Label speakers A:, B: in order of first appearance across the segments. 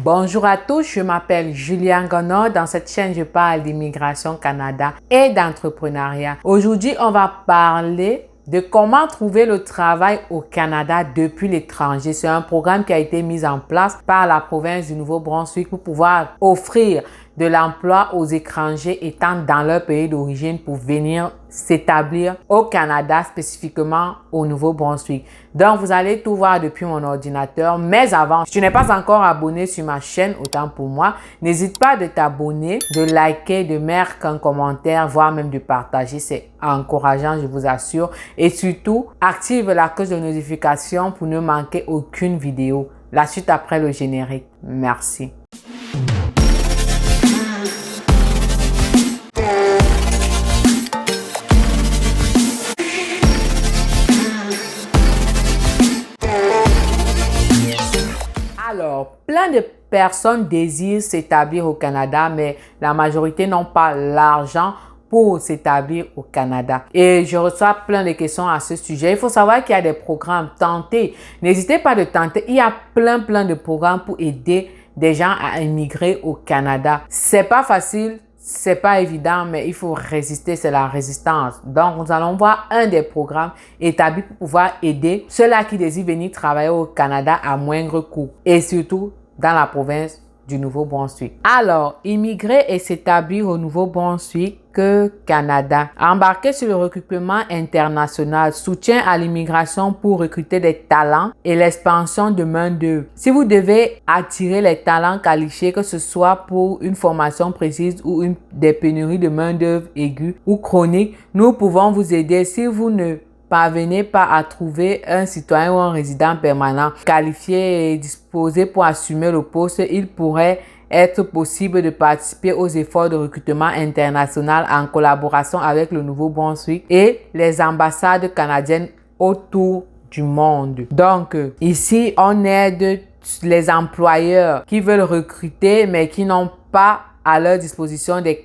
A: Bonjour à tous, je m'appelle Juliane Gonod. Dans cette chaîne, je parle d'immigration Canada et d'entrepreneuriat. Aujourd'hui, on va parler de comment trouver le travail au Canada depuis l'étranger. C'est un programme qui a été mis en place par la province du Nouveau-Brunswick pour pouvoir offrir de l'emploi aux étrangers étant dans leur pays d'origine pour venir s'établir au Canada, spécifiquement au Nouveau-Brunswick. Donc, vous allez tout voir depuis mon ordinateur. Mais avant, si tu n'es pas encore abonné sur ma chaîne, autant pour moi, n'hésite pas de t'abonner, de liker, de mettre un commentaire, voire même de partager. C'est encourageant, je vous assure. Et surtout, active la cloche de notification pour ne manquer aucune vidéo. La suite après le générique. Merci. Alors, plein de personnes désirent s'établir au Canada, mais la majorité n'ont pas l'argent pour s'établir au Canada. Et je reçois plein de questions à ce sujet. Il faut savoir qu'il y a des programmes. Tentez. N'hésitez pas de tenter. Il y a plein de programmes pour aider des gens à immigrer au Canada. C'est pas facile. C'est pas évident, mais il faut résister, c'est la résistance. Donc, nous allons voir un des programmes établis pour pouvoir aider ceux-là qui désirent venir travailler au Canada à moindre coût et surtout dans la province du Nouveau-Brunswick. Alors, immigrer et s'établir au Nouveau-Brunswick Canada. Embarquer sur le recrutement international, soutien à l'immigration pour recruter des talents et l'expansion de main-d'œuvre. Si vous devez attirer les talents qualifiés, que ce soit pour une formation précise ou des pénuries de main-d'œuvre aiguë ou chronique, nous pouvons vous aider. Si vous ne parvenez pas à trouver un citoyen ou un résident permanent qualifié et disposé pour assumer le poste, il pourrait être possible de participer aux efforts de recrutement international en collaboration avec le Nouveau-Brunswick et les ambassades canadiennes autour du monde. Donc, ici, on aide les employeurs qui veulent recruter mais qui n'ont pas à leur disposition des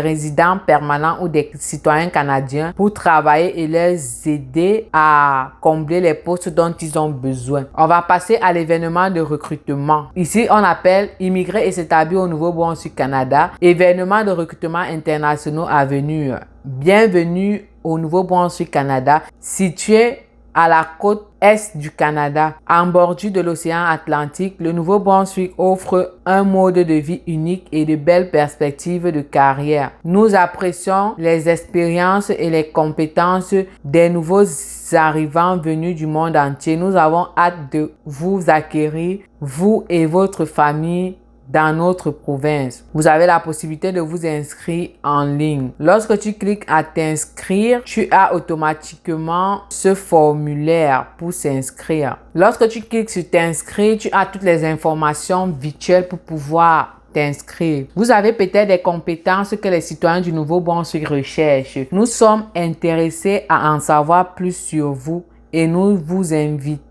A: résidents permanents ou des citoyens canadiens pour travailler et les aider à combler les postes dont ils ont besoin. On va passer à l'événement de recrutement. Ici, on appelle immigrer et s'établir au Nouveau-Brunswick Canada. Événement de recrutement internationaux à venir. Bienvenue au Nouveau-Brunswick Canada, situé à la côte est du Canada, en bordure de l'océan Atlantique. Le Nouveau-Brunswick offre un mode de vie unique et de belles perspectives de carrière. Nous apprécions les expériences et les compétences des nouveaux arrivants venus du monde entier. Nous avons hâte de vous acquérir, vous et votre famille, dans notre province. Vous avez la possibilité de vous inscrire en ligne. Lorsque tu cliques à t'inscrire, tu as automatiquement ce formulaire pour s'inscrire. Lorsque tu cliques sur t'inscrire, tu as toutes les informations virtuelles pour pouvoir t'inscrire. Vous avez peut-être des compétences que les citoyens du Nouveau-Brunswick recherchent. Nous sommes intéressés à en savoir plus sur vous et nous vous invitons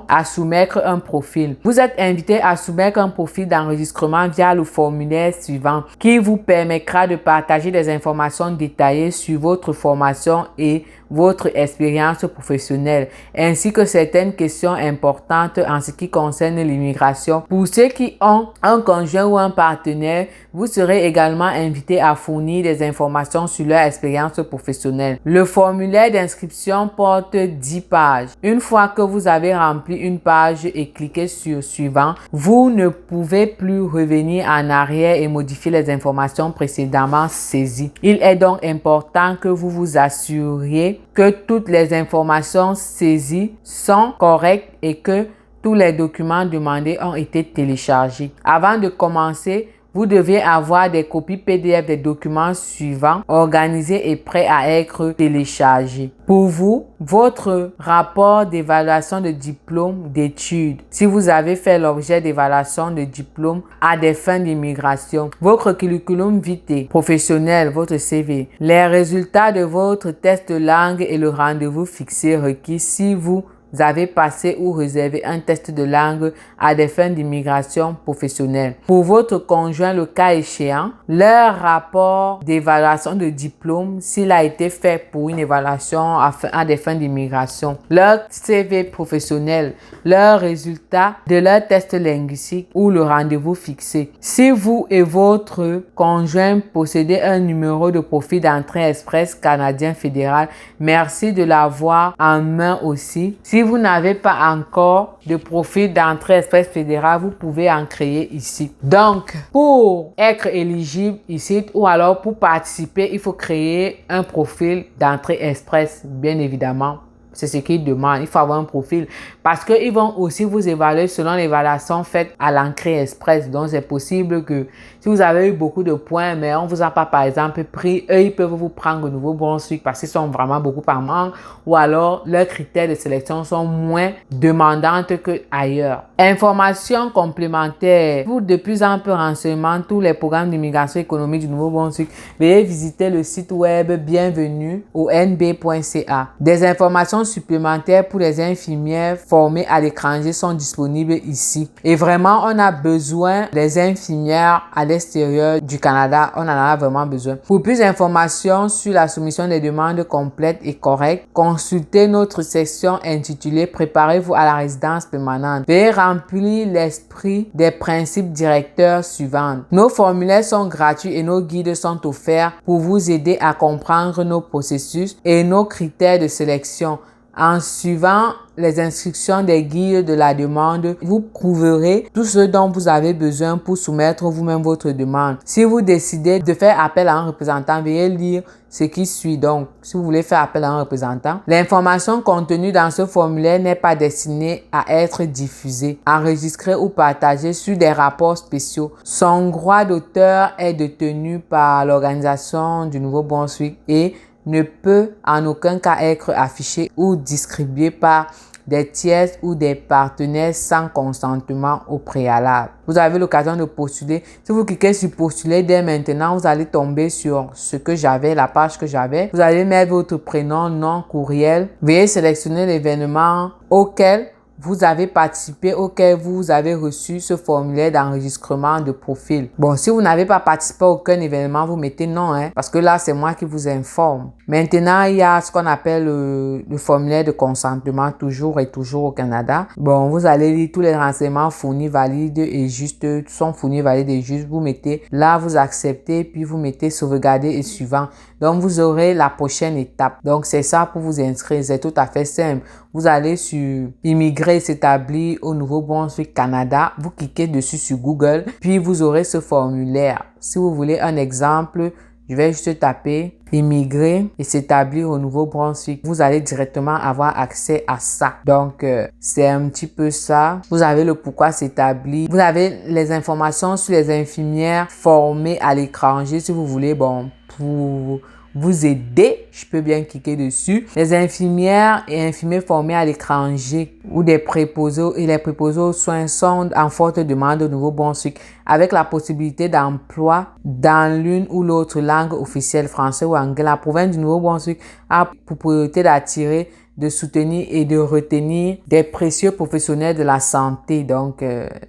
A: à soumettre un profil. Vous êtes invité à soumettre un profil d'enregistrement via le formulaire suivant qui vous permettra de partager des informations détaillées sur votre formation et votre expérience professionnelle, ainsi que certaines questions importantes en ce qui concerne l'immigration. Pour ceux qui ont un conjoint ou un partenaire, vous serez également invité à fournir des informations sur leur expérience professionnelle. Le formulaire d'inscription porte 10 pages. Une fois que vous avez rempli une page et cliqué sur suivant, vous ne pouvez plus revenir en arrière et modifier les informations précédemment saisies. Il est donc important que vous vous assuriez que toutes les informations saisies sont correctes et que tous les documents demandés ont été téléchargés. Avant de commencer, vous devez avoir des copies PDF des documents suivants organisés et prêts à être téléchargés. Pour vous, votre rapport d'évaluation de diplôme d'études, si vous avez fait l'objet d'évaluation de diplôme à des fins d'immigration, votre curriculum vitae professionnel, votre CV, les résultats de votre test de langue et le rendez-vous fixé requis si vous avez passé ou réservé un test de langue à des fins d'immigration professionnelle. Pour votre conjoint, le cas échéant, leur rapport d'évaluation de diplôme, s'il a été fait pour une évaluation à des fins d'immigration, leur CV professionnel, leurs résultats de leur test linguistique ou le rendez-vous fixé. Si vous et votre conjoint possédez un numéro de profil d'entrée express canadien fédéral, merci de l'avoir en main aussi. Si vous n'avez pas encore de profil d'entrée express fédéral, vous pouvez en créer ici. Donc, pour être éligible ici ou alors pour participer, il faut créer un profil d'entrée express, bien évidemment. C'est ce qu'ils demandent. Il faut avoir un profil parce qu'ils vont aussi vous évaluer selon l'évaluation faite à l'entrée express. Donc, c'est possible que si vous avez eu beaucoup de points, mais on ne vous a pas, par exemple, pris, eux, ils peuvent vous prendre au Nouveau-Brunswick parce qu'ils sont vraiment beaucoup par manque ou alors leurs critères de sélection sont moins demandantes qu'ailleurs. Informations complémentaires. Pour de plus amples renseignements, tous les programmes d'immigration économique du Nouveau-Brunswick, veuillez visiter le site web bienvenue au nb.ca. Des informations supplémentaires pour les infirmières formées à l'étranger sont disponibles ici. Et vraiment, on a besoin des infirmières à l'extérieur du Canada. On en a vraiment besoin. Pour plus d'informations sur la soumission des demandes complètes et correctes, consultez notre section intitulée « Préparez-vous à la résidence permanente ». Veuillez remplir l'esprit des principes directeurs suivants. Nos formulaires sont gratuits et nos guides sont offerts pour vous aider à comprendre nos processus et nos critères de sélection. En suivant les instructions des guides de la demande, vous trouverez tout ce dont vous avez besoin pour soumettre vous-même votre demande. Si vous décidez de faire appel à un représentant, veuillez lire ce qui suit. Donc, si vous voulez faire appel à un représentant, l'information contenue dans ce formulaire n'est pas destinée à être diffusée, enregistrée ou partagée sur des rapports spéciaux. Son droit d'auteur est détenu par l'organisation du Nouveau-Brunswick et ne peut en aucun cas être affiché ou distribué par des tiers ou des partenaires sans consentement au préalable. Vous avez l'occasion de postuler. Si vous cliquez sur postuler dès maintenant, vous allez tomber sur ce que j'avais, la page que j'avais. Vous allez mettre votre prénom, nom, courriel. Veuillez sélectionner l'événement auquel vous avez participé, auquel vous avez reçu ce formulaire d'enregistrement de profil. Bon, si vous n'avez pas participé à aucun événement, vous mettez non, parce que là, c'est moi qui vous informe. Maintenant, il y a ce qu'on appelle le formulaire de consentement, toujours et toujours au Canada. Bon, vous allez lire tous les renseignements fournis, valides et justes, sont fournis, valides et justes. Vous mettez là, vous acceptez, puis vous mettez sauvegarder et suivant. Donc, vous aurez la prochaine étape. Donc, c'est ça pour vous inscrire. C'est tout à fait simple. Vous allez sur immigrer et s'établir au Nouveau-Brunswick, Canada. Vous cliquez dessus sur Google, puis vous aurez ce formulaire. Si vous voulez un exemple, je vais juste taper immigrer et s'établir au Nouveau-Brunswick. Vous allez directement avoir accès à ça. Donc, c'est un petit peu ça. Vous avez le pourquoi s'établir. Vous avez les informations sur les infirmières formées à l'étranger. Si vous voulez, bon, pour vous aider, je peux bien cliquer dessus. Les infirmières et infirmiers formés à l'étranger ou des préposés et les préposés aux soins sont en forte demande au Nouveau-Brunswick avec la possibilité d'emploi dans l'une ou l'autre langue officielle, français ou anglais. La province du Nouveau-Brunswick a pour priorité d'attirer, de soutenir et de retenir des précieux professionnels de la santé. Donc,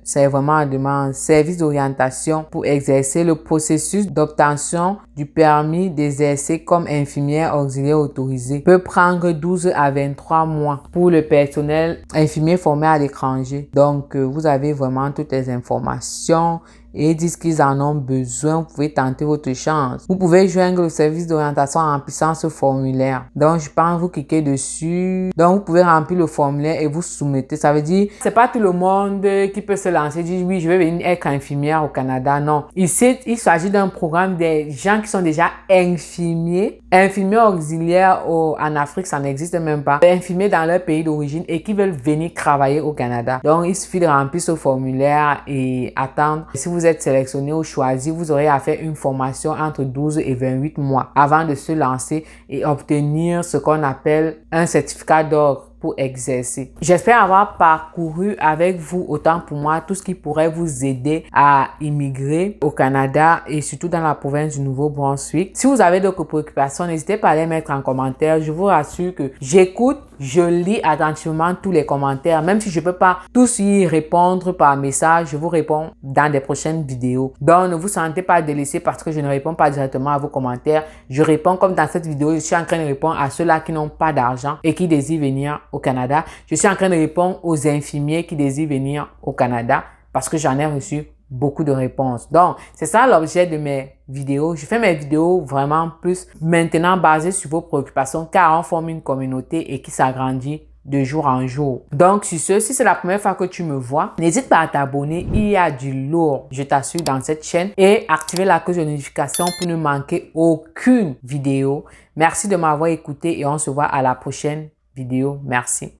A: c'est vraiment un demande service d'orientation pour exercer le processus d'obtention du permis d'exercer comme infirmière auxiliaire autorisée. Peut prendre 12 à 23 mois pour le personnel infirmier formé à l'étranger. Donc, vous avez vraiment toutes les informations et disent qu'ils en ont besoin. Vous pouvez tenter votre chance. Vous pouvez joindre le service d'orientation en remplissant ce formulaire. Donc, je pense vous cliquez dessus. Donc, vous pouvez remplir le formulaire et vous soumettez. Ça veut dire, c'est pas tout le monde qui peut se lancer et dire oui, je vais venir être infirmière au Canada. Non. Ici, il s'agit d'un programme des gens qui sont déjà infirmiers. Infirmiers auxiliaires en Afrique, ça n'existe même pas. Infirmiers dans leur pays d'origine et qui veulent venir travailler au Canada. Donc, il suffit de remplir ce formulaire et attendre. Si vous êtes sélectionné ou choisi, vous aurez à faire une formation entre 12 et 28 mois avant de se lancer et obtenir ce qu'on appelle un certificat d'ordre pour exercer. J'espère avoir parcouru avec vous, autant pour moi, tout ce qui pourrait vous aider à immigrer au Canada et surtout dans la province du Nouveau-Brunswick. Si vous avez d'autres préoccupations, n'hésitez pas à les mettre en commentaire. Je vous rassure que j'écoute, je lis attentivement tous les commentaires. Même si je ne peux pas tous y répondre par message, je vous réponds dans des prochaines vidéos. Donc, ne vous sentez pas délaissé parce que je ne réponds pas directement à vos commentaires. Je réponds comme dans cette vidéo, je suis en train de répondre à ceux-là qui n'ont pas d'argent et qui désirent venir au Canada. Je suis en train de répondre aux infirmiers qui désirent venir au Canada parce que j'en ai reçu beaucoup de réponses. Donc, c'est ça l'objet de mes vidéos. Je fais mes vidéos vraiment plus maintenant basées sur vos préoccupations car on forme une communauté et qui s'agrandit de jour en jour. Donc, sur ce, si c'est la première fois que tu me vois, n'hésite pas à t'abonner. Il y a du lourd, je t'assure, dans cette chaîne et activer la cloche de notification pour ne manquer aucune vidéo. Merci de m'avoir écouté et on se voit à la prochaine vidéo. Merci.